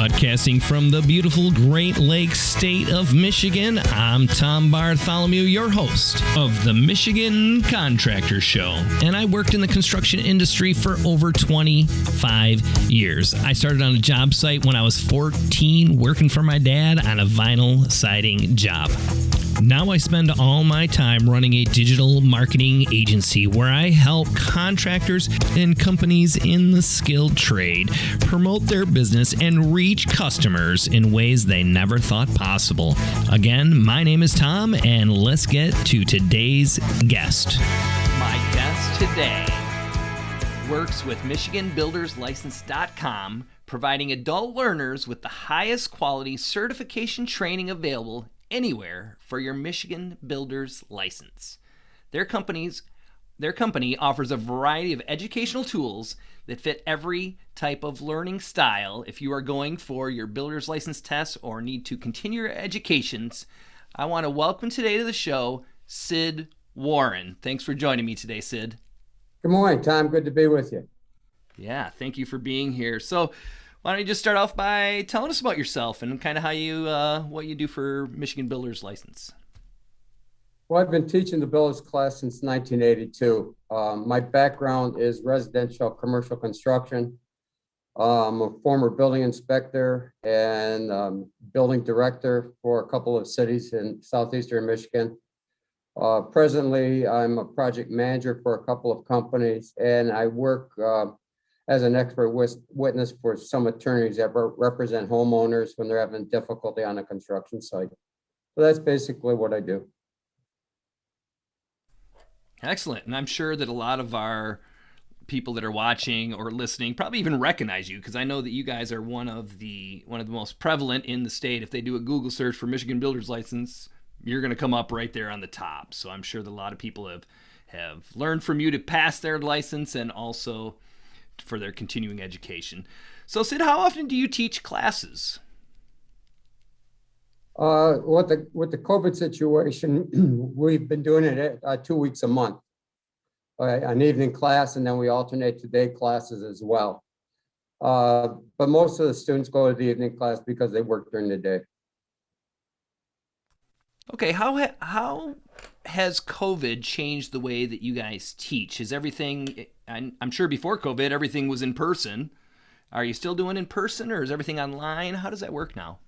Broadcasting from the beautiful Great Lakes state of Michigan, I'm Tom Bartholomew, your host of the Michigan Contractor Show. And I worked in the construction industry for over 25 years. I started on a job site when I was 14, working for my dad on a vinyl siding job. Now I spend all my time running a digital marketing agency where I help contractors and companies in the skilled trade promote their business and reach customers in ways they never thought possible. Again, my name is Tom, and let's get to today's guest. My guest today works with MichiganBuildersLicense.com, providing adult learners with the highest quality certification training available anywhere for your Michigan builder's license. Their company offers a variety of educational tools that fit every type of learning style. If you are going for your builder's license test or need to continue your educations, I want to welcome today to the show Sid Woryn. Thanks for joining me today, Sid. Good morning, Tom. Good to be with you. Yeah, thank you for being here. So why don't you just start off by telling us about yourself and kind of how you, what you do for Michigan Builder's License? Well, I've been teaching the builder's class since 1982. My background is residential commercial construction. I'm a former building inspector and building director for a couple of cities in southeastern Michigan. Presently, I'm a project manager for a couple of companies, and I work as an expert witness for some attorneys that represent homeowners when they're having difficulty on a construction site. So that's basically what I do. Excellent. And I'm sure that a lot of our people that are watching or listening probably even recognize you, because I know that you guys are one of the most prevalent in the state. If they do a Google search for Michigan Builder's License, you're going to come up right there on the top. So I'm sure that a lot of people have learned from you to pass their license and also for their continuing education. So Sid, how often do you teach classes? With the COVID situation, we've been doing it 2 weeks a month, an evening class, and then we alternate to day classes as well. But most of the students go to the evening class because they work during the day. Okay, how has COVID changed the way that you guys teach? Is everything, I'm sure before COVID, everything was in person. Are you still doing in person, or is everything online? How does that work now?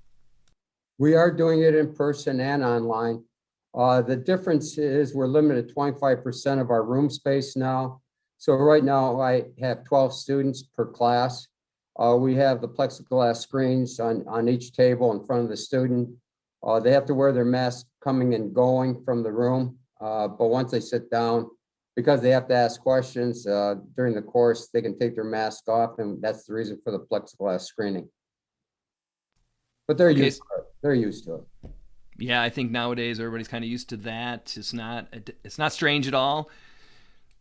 We are doing it in person and online. The difference is we're limited to 25% of our room space now. So right now I have 12 students per class. We have the plexiglass screens on each table in front of the student. They have to wear their mask coming and going from the room. But once they sit down, because they have to ask questions during the course, they can take their mask off, and that's the reason for the plexiglass screening. But they're used to it. They're used to it. Yeah, I think nowadays everybody's kind of used to that. It's not strange at all.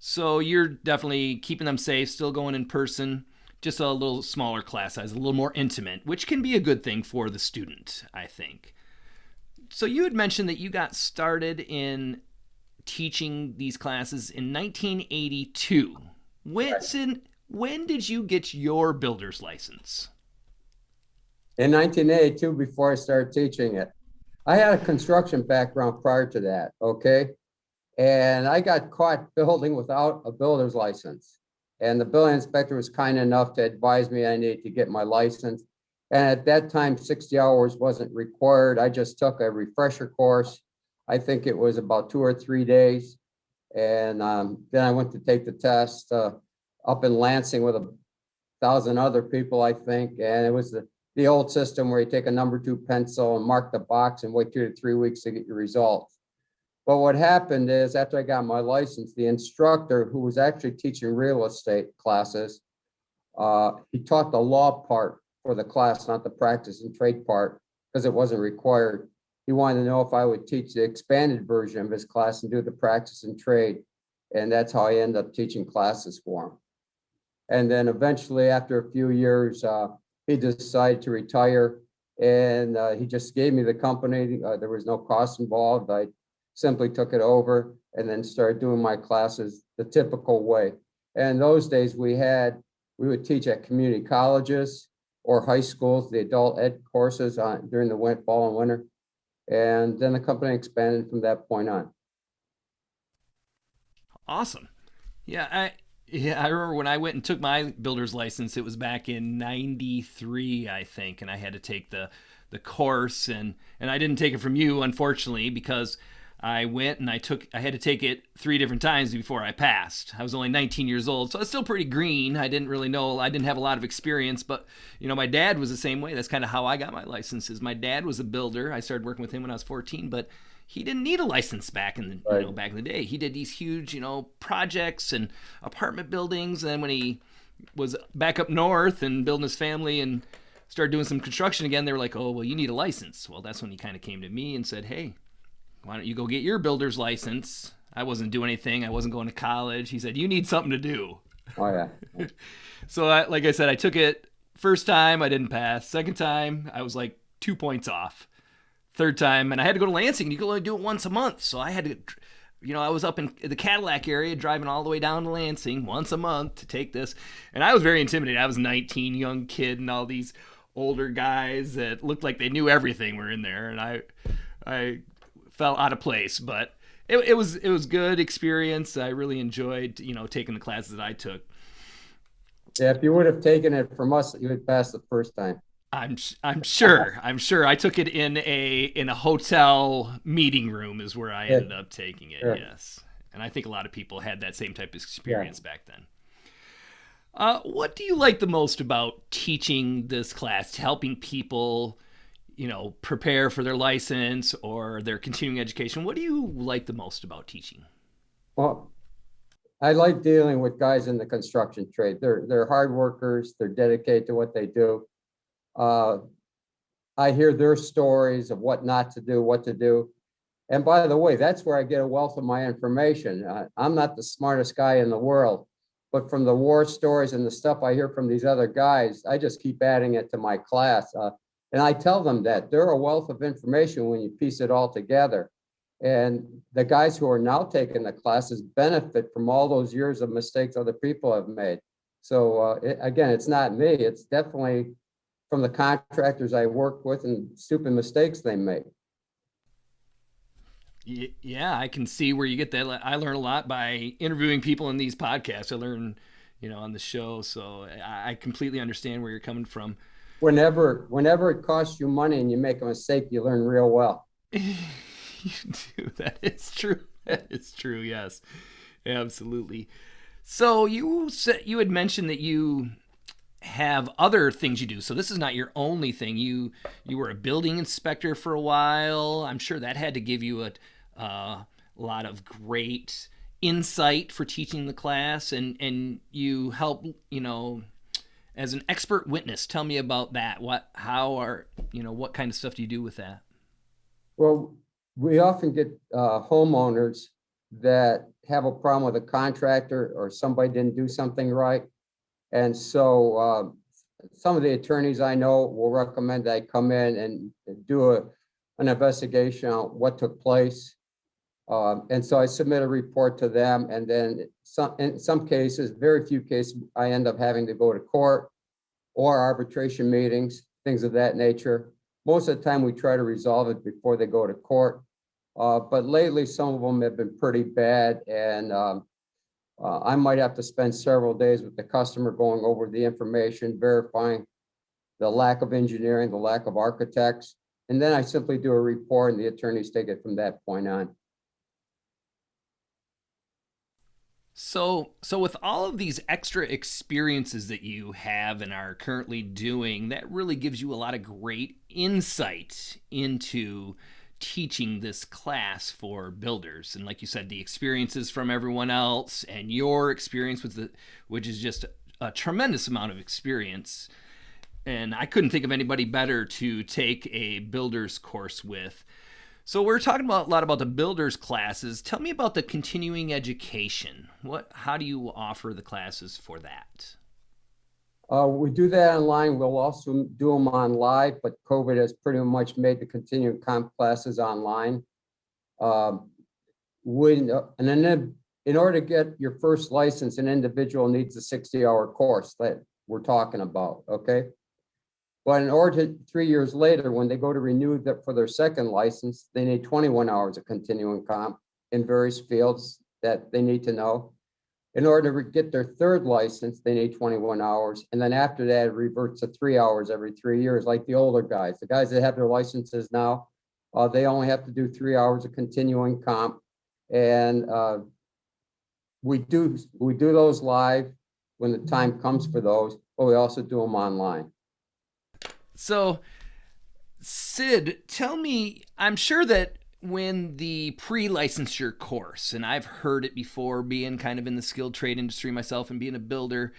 So you're definitely keeping them safe, still going in person, just a little smaller class size, a little more intimate, which can be a good thing for the student, I think. So you had mentioned that you got started in teaching these classes in 1982. When did you get your builder's license? In 1982, before I started teaching it. I had a construction background prior to that, okay? And I got caught building without a builder's license. And the building inspector was kind enough to advise me I needed to get my license. And at that time, 60 hours wasn't required. I just took a refresher course. I think it was about 2 or 3 days. And then I went to take the test up in Lansing with 1,000 other people, I think. And it was the old system where you take a number 2 pencil and mark the box and wait 2 to 3 weeks to get your results. But what happened is, after I got my license, the instructor, who was actually teaching real estate classes, he taught the law part for the class, not the practice and trade part, because it wasn't required. He wanted to know if I would teach the expanded version of his class and do the practice and trade. And that's how I ended up teaching classes for him. And then eventually, after a few years, he decided to retire, and he just gave me the company. There was no cost involved. I simply took it over and then started doing my classes the typical way. And in those days we would teach at community colleges. or high schools, the adult ed courses during the fall and winter. And then the company expanded from that point on. Awesome. Yeah, I remember when I went and took my builder's license, it was back in 93, I think, and I had to take the course, and I didn't take it from you, unfortunately, because I went and I had to take it 3 different times before I passed. I was only 19 years old, so I was still pretty green. I didn't really know, I didn't have a lot of experience, but my dad was the same way. That's kind of how I got my licenses. My dad was a builder. I started working with him when I was 14, but he didn't need a license back in the Right. back in the day. He did these huge projects and apartment buildings. And then when he was back up north and building his family and started doing some construction again, they were like, "Oh, well, you need a license." Well, that's when he kind of came to me and said, "Hey, why don't you go get your builder's license?" I wasn't doing anything. I wasn't going to college. He said, "You need something to do." Oh, yeah. So, like I said, I took it. First time, I didn't pass. Second time, I was like 2 points off. Third time, and I had to go to Lansing. You could only do it once a month. So I had to, I was up in the Cadillac area, driving all the way down to Lansing once a month to take this. And I was very intimidated. I was 19, young kid, and all these older guys that looked like they knew everything were in there. And I felt out of place, but it was good experience. I really enjoyed, taking the classes that I took. Yeah, if you would have taken it from us, you would pass the first time. I'm sure. I'm sure. I took it in a hotel meeting room is where I ended up taking it. Yeah. Yes, and I think a lot of people had that same type of experience back then. What do you like the most about teaching this class, helping people, prepare for their license or their continuing education? What do you like the most about teaching? Well, I like dealing with guys in the construction trade. They're hard workers. They're dedicated to what they do. I hear their stories of what not to do, what to do. And by the way, that's where I get a wealth of my information. I'm not the smartest guy in the world, but from the war stories and the stuff I hear from these other guys, I just keep adding it to my class. And I tell them that they're a wealth of information when you piece it all together. And the guys who are now taking the classes benefit from all those years of mistakes other people have made. So again, it's not me. It's definitely from the contractors I work with and stupid mistakes they make. Yeah, I can see where you get that. I learn a lot by interviewing people in these podcasts. I learn, on the show. So I completely understand where you're coming from. Whenever it costs you money and you make a mistake, you learn real well. You do. That is true. That is true. Yes, absolutely. So you had mentioned that you have other things you do. So this is not your only thing. You were a building inspector for a while. I'm sure that had to give you a lot of great insight for teaching the class, and you help, as an expert witness. Tell me about that. What kind of stuff do you do with that? Well, we often get homeowners that have a problem with a contractor or somebody didn't do something right. And so some of the attorneys I know will recommend that I come in and do an investigation on what took place. And so I submit a report to them, and then in some cases, very few cases, I end up having to go to court or arbitration meetings, things of that nature. Most of the time, we try to resolve it before they go to court. But lately, some of them have been pretty bad, and I might have to spend several days with the customer going over the information, verifying the lack of engineering, the lack of architects, and then I simply do a report and the attorneys take it from that point on. So with all of these extra experiences that you have and are currently doing, that really gives you a lot of great insight into teaching this class for builders. And like you said, the experiences from everyone else and your experience with which is just a tremendous amount of experience. And I couldn't think of anybody better to take a builder's course with. So we're talking a lot about the builders classes. Tell me about the continuing education. How do you offer the classes for that? We do that online. We'll also do them on live, but COVID has pretty much made the continuing comp classes online. And then in order to get your first license, an individual needs a 60-hour course that we're talking about, okay? But in order to, 3 years later, when they go to renew that for their second license, they need 21 hours of continuing comp in various fields that they need to know. In order to get their third license, they need 21 hours. And then after that, it reverts to 3 hours every 3 years, like the older guys. The guys that have their licenses now, they only have to do 3 hours of continuing comp. And we do those live when the time comes for those, but we also do them online. So, Sid, tell me, I'm sure that when the pre-licensure course, and I've heard it before being kind of in the skilled trade industry myself and being a builder,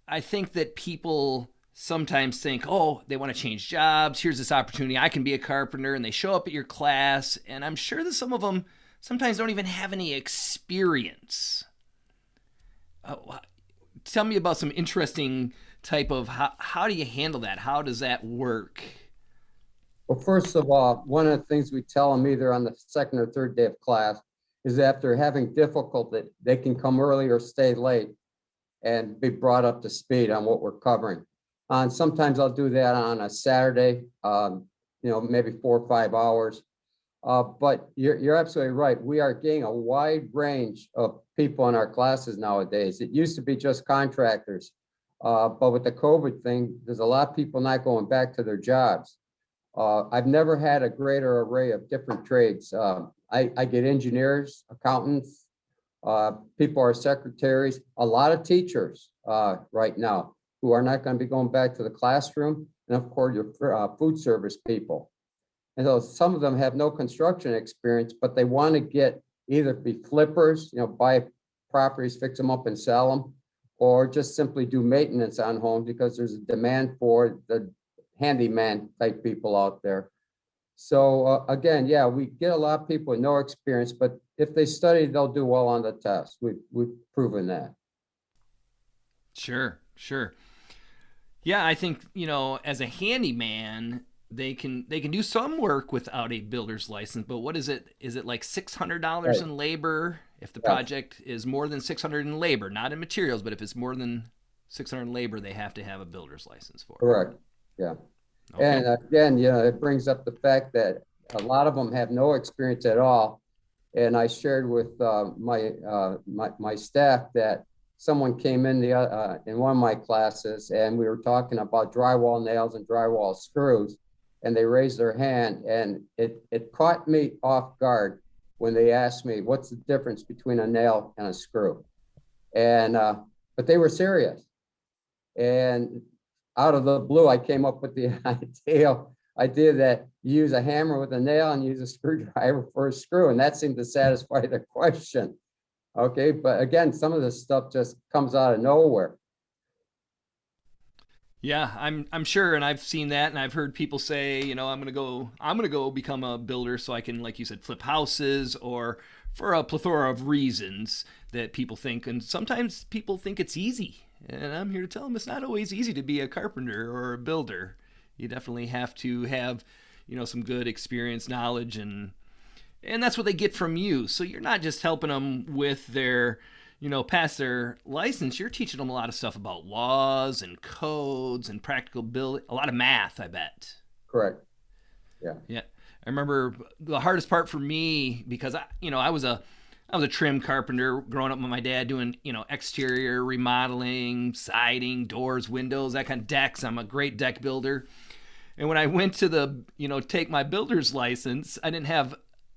I think that people sometimes think, oh, they want to change jobs. Here's this opportunity. I can be a carpenter. And they show up at your class. And I'm sure that some of them sometimes don't even have any experience. Tell me about some interesting type of how do you handle that? How does that work? Well, first of all, one of the things we tell them either on the second or third day of class is that if they're having difficulty, they can come early or stay late and be brought up to speed on what we're covering. And sometimes I'll do that on a Saturday, maybe 4 or 5 hours. But you're absolutely right. We are getting a wide range of people in our classes nowadays. It used to be just contractors. But with the COVID thing, there's a lot of people not going back to their jobs. I've never had a greater array of different trades. I get engineers, accountants, people are secretaries, a lot of teachers right now who are not going to be going back to the classroom, and of course your food service people. And so some of them have no construction experience, but they want to get either be flippers, buy properties, fix them up and sell them, or just simply do maintenance on homes because there's a demand for the handyman type people out there. So again, yeah, we get a lot of people with no experience, but if they study, they'll do well on the test. We've proven that. Sure. Yeah, I think, as a handyman, they can do some work without a builder's license, but what is it? Is it like $600 Right. in labor? If the Yeah. project is more than 600 in labor, not in materials, but if it's more than 600 in labor, they have to have a builder's license for it. Correct. Yeah. Okay. And again, it brings up the fact that a lot of them have no experience at all. And I shared with my staff that someone came in in one of my classes, and we were talking about drywall nails and drywall screws, and they raised their hand, and it caught me off guard when they asked me, what's the difference between a nail and a screw? And but they were serious. And out of the blue, I came up with the idea that you use a hammer with a nail and use a screwdriver for a screw, and that seemed to satisfy the question. Okay, but again, some of this stuff just comes out of nowhere. Yeah, I'm sure, and I've seen that, and I've heard people say, I'm gonna go become a builder so I can, like you said, flip houses, or for a plethora of reasons that people think, and sometimes people think it's easy, and I'm here to tell them it's not always easy to be a carpenter or a builder. You definitely have to have, some good experience, knowledge, and that's what they get from you. So you're not just helping them with their pass their license. You're teaching them a lot of stuff about laws and codes and practical building, a lot of math, I bet. Correct. Yeah. I remember the hardest part for me, because I was a trim carpenter growing up with my dad, doing, exterior remodeling, siding, doors, windows, that kind of decks. I'm a great deck builder. And when I went to take my builder's license, I didn't have,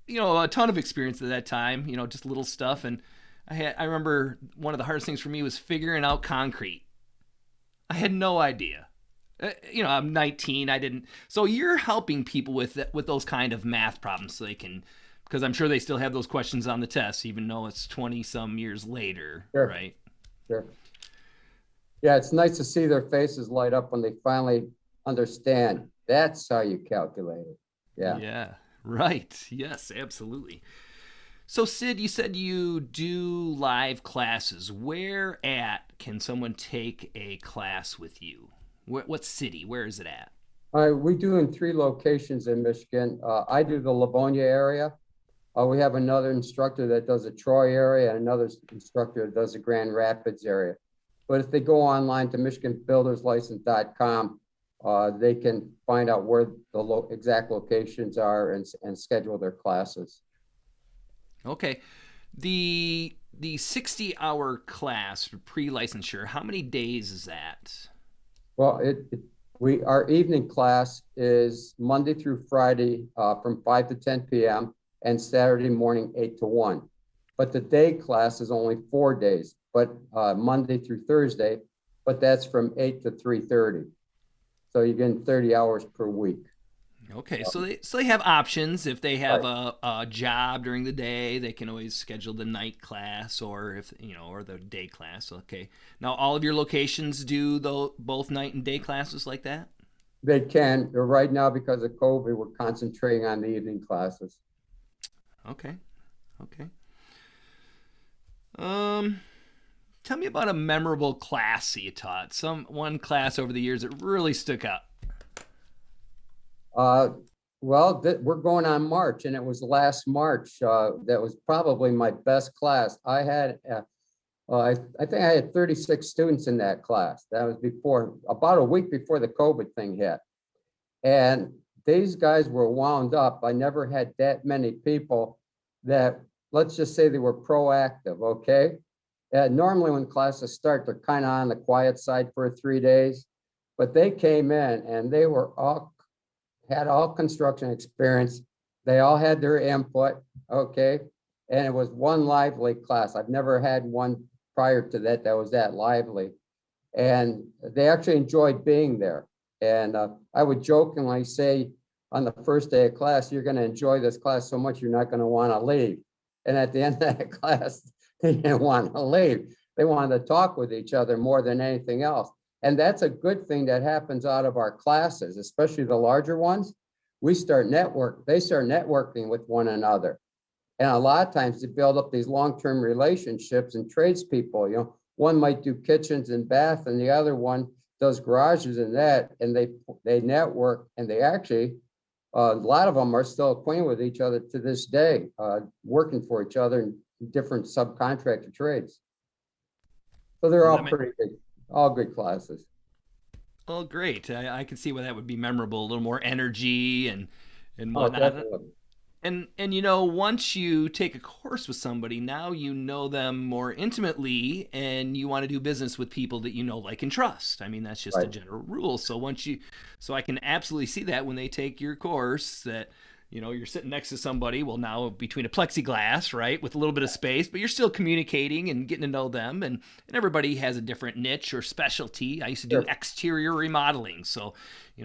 a ton of experience at that time, just little stuff. And I remember one of the hardest things for me was figuring out concrete. I had no idea. I'm 19. I didn't. So you're helping people with those kind of math problems, so they can, because I'm sure they still have those questions on the test, even though it's 20 some years later, Sure. right? Sure. Yeah, it's nice to see their faces light up when they finally understand. That's how you calculate it. Yeah. Yeah. Right. Yes, absolutely. So Sid, you said you do live classes. Where at can someone take a class with you? What city? Where is it at? We do in 3 locations in Michigan. I do the Livonia area. We have another instructor that does the Troy area, and another instructor that does the Grand Rapids area. But if they go online to MichiganBuildersLicense.com, they can find out where the exact locations are and schedule their classes. Okay. The 60-hour class for pre-licensure, how many days is that? Well, our evening class is Monday through Friday from 5 to 10 p.m. and Saturday morning 8 to 1. But the day class is only 4 days, but Monday through Thursday, but that's from 8 to 3:30. So you're getting 30 hours per week. Okay, so they have options. If they have Right. a job during the day, they can always schedule the night class, or if or the day class. Okay. Now all of your locations do both night and day classes like that? They can. Right now, because of COVID, we're concentrating on the evening classes. Okay. Okay. Um Tell me about a memorable class that you taught. One class over the years that really stuck out. Uh, well, we're going on March, and it was last March. That was probably my best class. I think I had 36 students in that class. That was about a week before the COVID thing hit. And these guys were wound up. I never had that many people that, let's just say, they were proactive, okay? Normally when classes start, they're kind of on the quiet side for 3 days, but they came in and they had all construction experience. They all had their input, okay? And it was one lively class. I've never had one prior to that was that lively. And they actually enjoyed being there. And I would jokingly say on the first day of class, you're going to enjoy this class so much you're not going to want to leave. And at the end of that class, they didn't want to leave. They wanted to talk with each other more than anything else. And that's a good thing that happens out of our classes, especially the larger ones. They start networking with one another. And a lot of times they build up these long-term relationships and tradespeople, one might do kitchens and bath and the other one does garages and that, and they network, and they actually, a lot of them are still acquainted with each other to this day, working for each other in different subcontractor trades. So they're Well, all pretty good, all good classes. oh, great! I can see why that would be memorable. A little more energy and Oh, whatnot. definitely. And once you take a course with somebody, now you know them more intimately, and you want to do business with people that you know, like, and trust. I mean, that's just a Right. general rule. So I can absolutely see that when they take your course, that you're sitting next to somebody, well, now between a plexiglass, right, with a little bit of space, but you're still communicating and getting to know them, and everybody has a different niche or specialty. I used to do Sure. exterior remodeling, so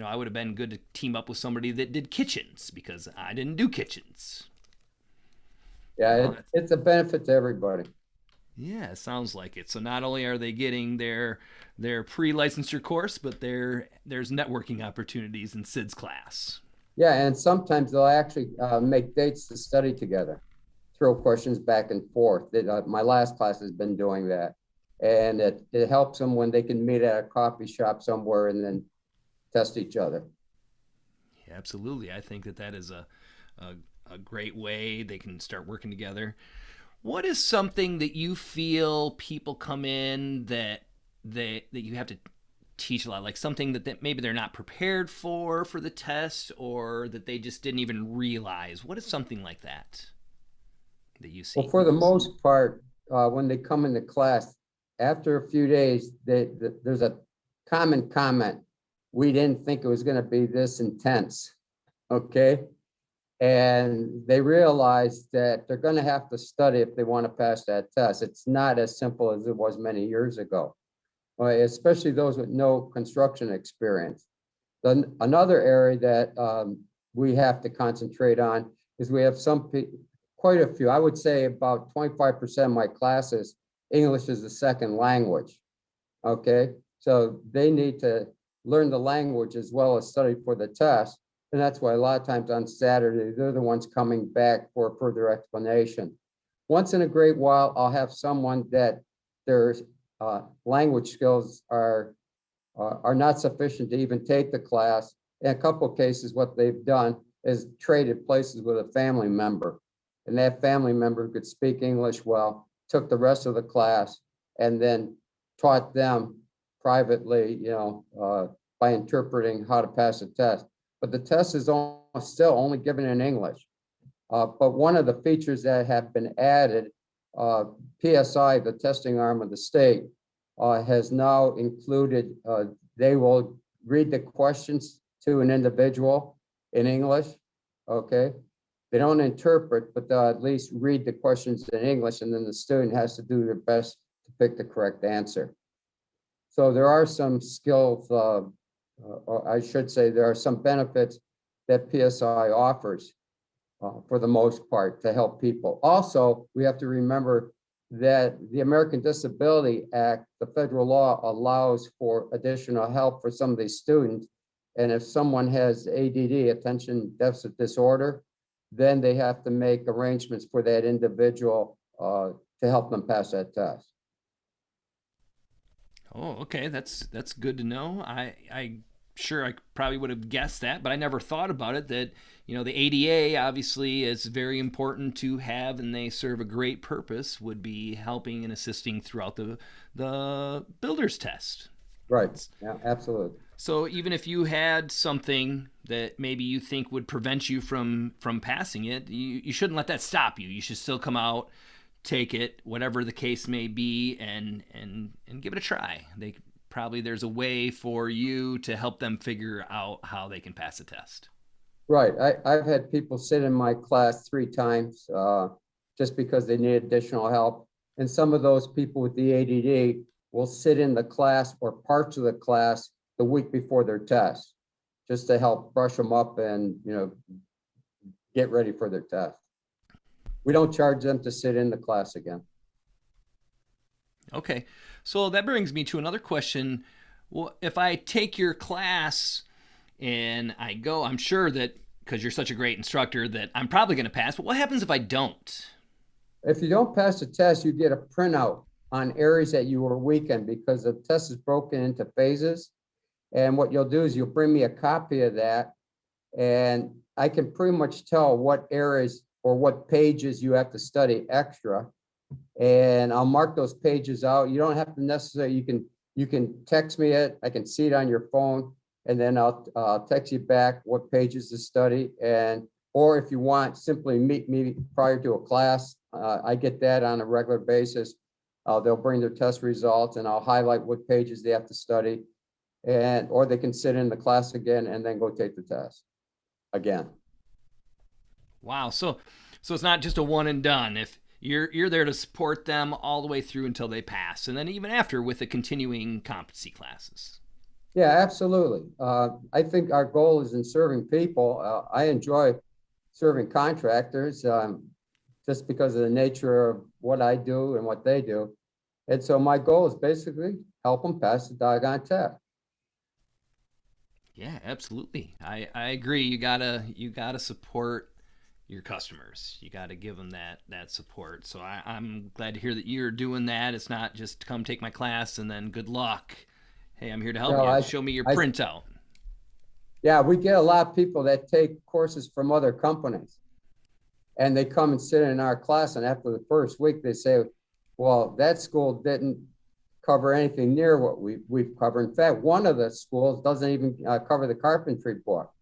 I would have been good to team up with somebody that did kitchens, because I didn't do kitchens. Yeah, Well, it's a benefit to everybody. yeah, it sounds like it. So not only are they getting their pre-licensure course, but there's networking opportunities in Sid's class. Yeah, and sometimes they'll actually make dates to study together, throw questions back and forth. My last class has been doing that. And it helps them when they can meet at a coffee shop somewhere and then test each other. Yeah, absolutely. I think that is a a great way they can start working together. What is something that you feel people come in that you have to teach a lot, like something that maybe they're not prepared for the test, or that they just didn't even realize? What is something like that you Well, see? for the most part, when they come into class, after a few days, there's a common comment. We didn't think it was going to be this intense. Okay. And they realize that they're going to have to study if they want to pass that test. It's not as simple as it was many years ago, especially those with no construction experience. Then another area that we have to concentrate on is we have quite a few. I would say about 25% of my classes, English is the second language. Okay, so they need to learn the language as well as study for the test. And that's why a lot of times on Saturday, they're the ones coming back for further explanation. Once in a great while, I'll have someone that their language skills are not sufficient to even take the class. In a couple of cases, what they've done is traded places with a family member. And that family member who could speak English well took the rest of the class and then taught them privately, by interpreting how to pass a test. But the test is still only given in English. But one of the features that have been added, PSI, the testing arm of the state, has now included, they will read the questions to an individual in English, okay? They don't interpret, but they'll at least read the questions in English, and then the student has to do their best to pick the correct answer. So there are some skills, or I should say there are some benefits that PSI offers for the most part to help people. Also, we have to remember that the American Disability Act, the federal law, allows for additional help for some of these students. And if someone has ADD, attention deficit disorder, then they have to make arrangements for that individual to help them pass that test. Oh, okay. That's good to know. I sure I probably would have guessed that, but I never thought about it that, you know, the ADA obviously is very important to have, and they serve a great purpose, would be helping and assisting throughout the builder's test. Right. Yeah, absolutely. So even if you had something that maybe you think would prevent you from passing it, you shouldn't let that stop you. You should still come out, take it, whatever the case may be, and give it a try. There's a way for you to help them figure out how they can pass a test. Right. I've had people sit in my class 3 times just because they need additional help. And some of those people with the ADD will sit in the class or parts of the class the week before their test, just to help brush them up and, you know, get ready for their test. We don't charge them to sit in the class again. Okay. So that brings me to another question. Well, if I take your class and I go, I'm sure that because you're such a great instructor that I'm probably going to pass, but what happens if I don't? If you don't pass the test, you get a printout on areas that you were weak in, because the test is broken into phases. And what you'll do is you'll bring me a copy of that, and I can pretty much tell what areas or what pages you have to study extra. And I'll mark those pages out. You don't have to necessarily, you can text me it. I can see it on your phone, and then I'll text you back what pages to study. Or if you want, simply meet me prior to a class. I get that on a regular basis. They'll bring their test results, and I'll highlight what pages they have to study. Or they can sit in the class again and then go take the test again. Wow. So it's not just a one and done. If you're there to support them all the way through until they pass, and then even after with the continuing competency classes. Yeah, absolutely. I think our goal is in serving people. I enjoy serving contractors just because of the nature of what I do and what they do. And so my goal is basically help them pass the doggone test. Yeah, absolutely. I agree. You gotta support your customers. You gotta give them that support. So I'm glad to hear that you're doing that. It's not just come take my class and then good luck. Hey, I'm here to help you. Show me your printout. Yeah, we get a lot of people that take courses from other companies, and they come and sit in our class, and after the first week they say, well, that school didn't cover anything near what we've covered. In fact, one of the schools doesn't even cover the carpentry book.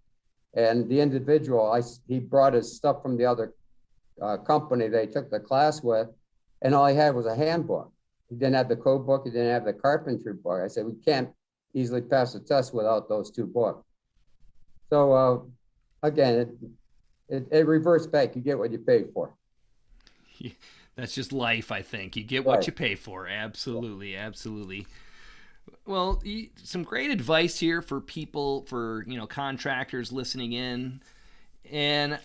And the individual, he brought his stuff from the other company they took the class with, and all he had was a handbook. He didn't have the code book. He didn't have the carpentry book. I said, we can't easily pass the test without those 2 books. So again, it reverts back. You get what you pay for. That's just life, I think. You get what you pay for. Absolutely, absolutely. Well, some great advice here for people, for contractors listening in. And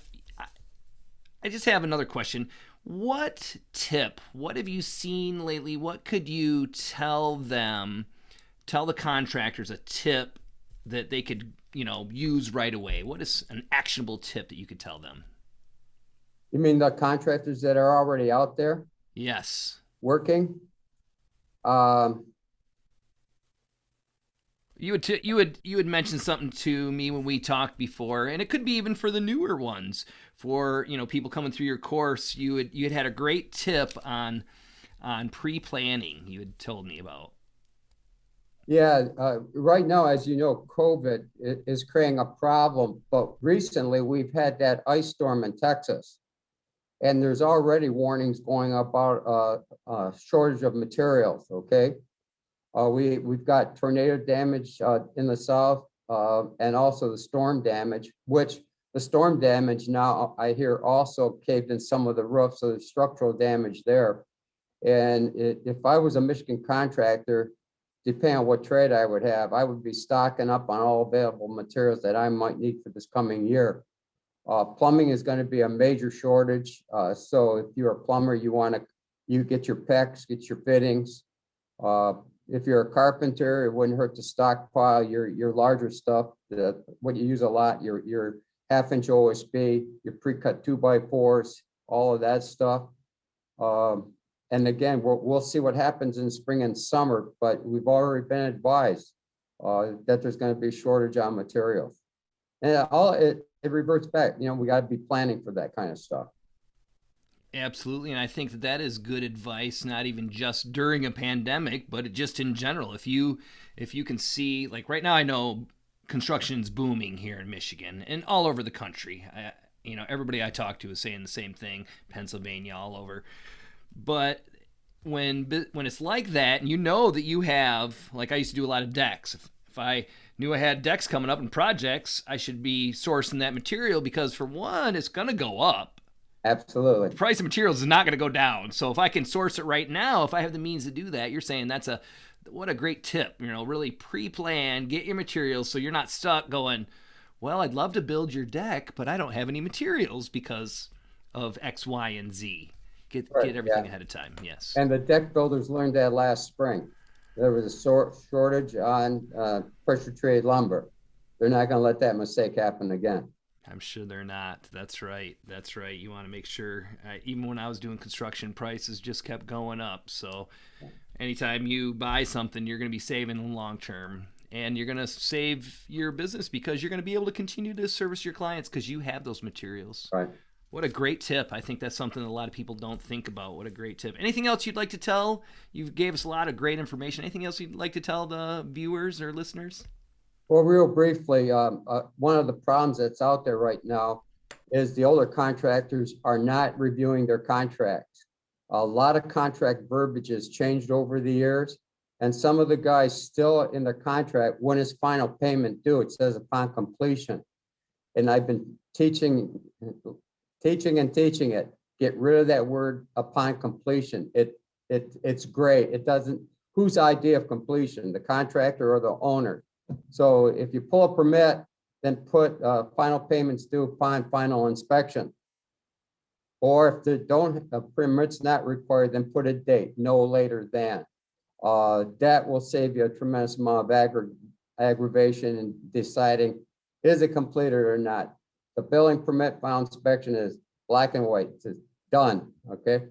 I just have another question. What have you seen lately? What could you tell the contractors a tip that they could, use right away? What is an actionable tip that you could tell them? You mean the contractors that are already out there? Yes. Working? You had mentioned something to me when we talked before, and it could be even for the newer ones, for people coming through your course. You had a great tip on pre-planning. You had told me about. Yeah, right now, as you know, COVID is creating a problem, but recently we've had that ice storm in Texas. And there's already warnings going about shortage of materials, okay? We've got tornado damage in the south and also the storm damage, which the storm damage now I hear also caved in some of the roofs, so there's structural damage there. And if I was a Michigan contractor, depending on what trade I would have, I would be stocking up on all available materials that I might need for this coming year. Plumbing is going to be a major shortage. So if you're a plumber, you get your PEX, get your fittings. If you're a carpenter, it wouldn't hurt to stockpile your larger stuff, what you use a lot, your 1/2 inch OSB, your pre-cut 2x4s, all of that stuff. And again, we'll see what happens in spring and summer, but we've already been advised that there's going to be a shortage on materials. And it reverts back. We got to be planning for that kind of stuff. Absolutely, and I think that that is good advice, not even just during a pandemic, but just in general. If you can see, like right now, I know construction's booming here in Michigan and all over the country. Everybody I talk to is saying the same thing, Pennsylvania, all over. But when it's like that, and you know that you have, like I used to do a lot of decks. If I knew I had decks coming up and projects, I should be sourcing that material because for one, it's going to go up. Absolutely. The price of materials is not going to go down. So if I can source it right now, if I have the means to do that, you're saying what a great tip. Really pre-plan, get your materials so you're not stuck going, well, I'd love to build your deck, but I don't have any materials because of X, Y, and Z. Get everything ahead of time. Yes. And the deck builders learned that last spring. There was a shortage on pressure treated lumber. They're not going to let that mistake happen again. I'm sure they're not. That's right. That's right. You want to make sure, even when I was doing construction, prices just kept going up. So anytime you buy something, you're going to be saving in the long term. And you're going to save your business because you're going to be able to continue to service your clients because you have those materials. Right. What a great tip. I think that's something that a lot of people don't think about. What a great tip. Anything else you'd like to tell? You gave us a lot of great information. Anything else you'd like to tell the viewers or listeners? Well, real briefly, one of the problems that's out there right now is the older contractors are not reviewing their contracts. A lot of contract verbiage has changed over the years, and some of the guys still in their contract, when is final payment due? It says upon completion. And I've been teaching it. Get rid of that word upon completion. It's great. It doesn't, whose idea of completion, the contractor or the owner? So if you pull a permit, then put final payments due upon final inspection. Or if a permit's not required, then put a date, no later than. That will save you a tremendous amount of aggravation in deciding, is it completed or not? The building permit final inspection is black and white, it's done, okay?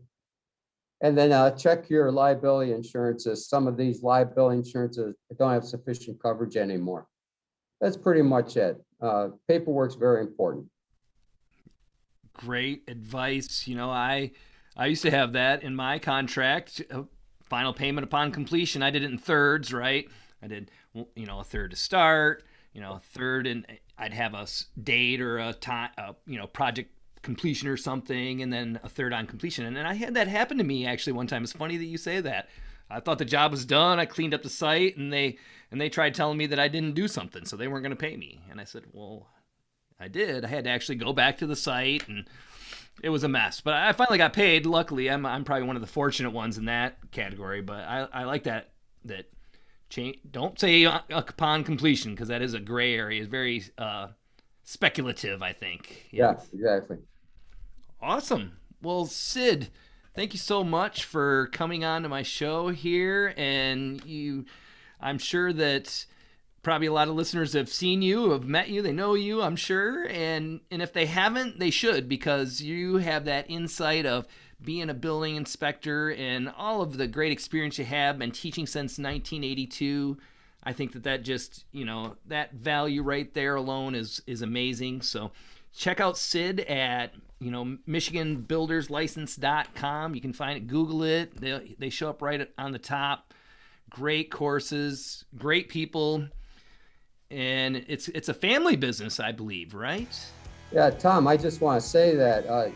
And then check your liability insurances. Some of these liability insurances don't have sufficient coverage anymore. That's pretty much it. Paperwork's very important. Great advice. I used to have that in my contract. Final payment upon completion. I did it in thirds, right? I did, a third to start, a third, and I'd have a date or a time, project completion or something, and then a third on completion. And then I had that happen to me actually one time. It's funny that you say that. I thought the job was done. I cleaned up the site, and they tried telling me that I didn't do something, so they weren't going to pay me. And I said, well, I did. I had to actually go back to the site, and it was a mess. But I finally got paid. Luckily, I'm probably one of the fortunate ones in that category. But I like that change. Don't say upon completion, because that is a gray area. It's very speculative, I think. Yeah, exactly. Awesome. Well, Sid, thank you so much for coming on to my show here. And I'm sure that probably a lot of listeners have seen you, have met you, they know you, I'm sure. And if they haven't, they should, because you have that insight of being a building inspector and all of the great experience you have, been teaching since 1982. I think that just, that value right there alone is amazing. So check out Sid at MichiganBuildersLicense.com. You can find it, Google it. They show up right on the top. great courses, great people, and it's a family business, I believe, right? Yeah, Tom, I just want to say that,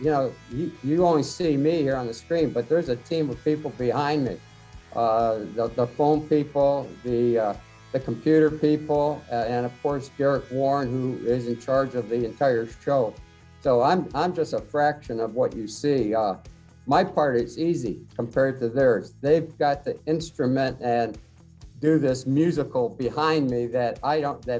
you only see me here on the screen, but there's a team of people behind me. The phone people, the computer people, and of course, Derek Warren, who is in charge of the entire show. So I'm just a fraction of what you see. My part is easy compared to theirs. They've got the instrument and do this musical behind me that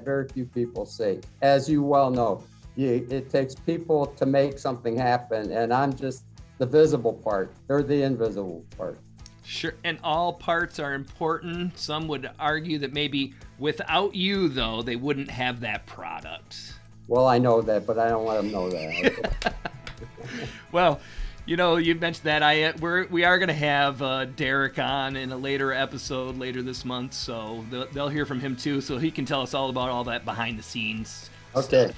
very few people see. As you well know, it takes people to make something happen, and I'm just the visible part. They're the invisible part. Sure, and all parts are important. Some would argue that maybe without you, though, they wouldn't have that product. Well, I know that, but I don't let them know that. Well, you mentioned that we are going to have Derek on in a later episode later this month, so they'll hear from him too, so he can tell us all about all that behind the scenes. Okay. Stuff.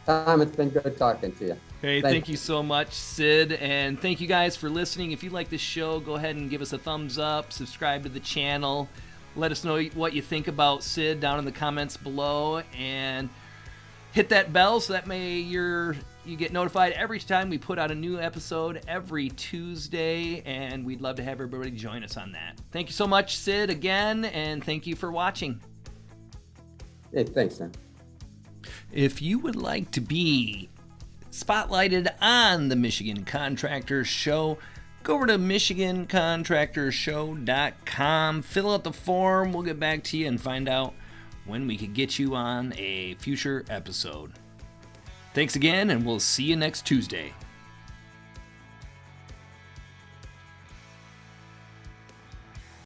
Tom, it's been good talking to you. Hey, thank you so much, Sid, and thank you guys for listening. If you like this show, go ahead and give us a thumbs up, subscribe to the channel, let us know what you think about Sid down in the comments below, and hit that bell so that you get notified every time we put out a new episode every Tuesday, and we'd love to have everybody join us on that. Thank you so much, Sid, again, and thank you for watching. Hey, thanks, man. If you would like to be spotlighted on the Michigan Contractors Show, go over to MichiganContractorsShow.com, fill out the form, we'll get back to you and find out when we could get you on a future episode. Thanks again, and we'll see you next Tuesday.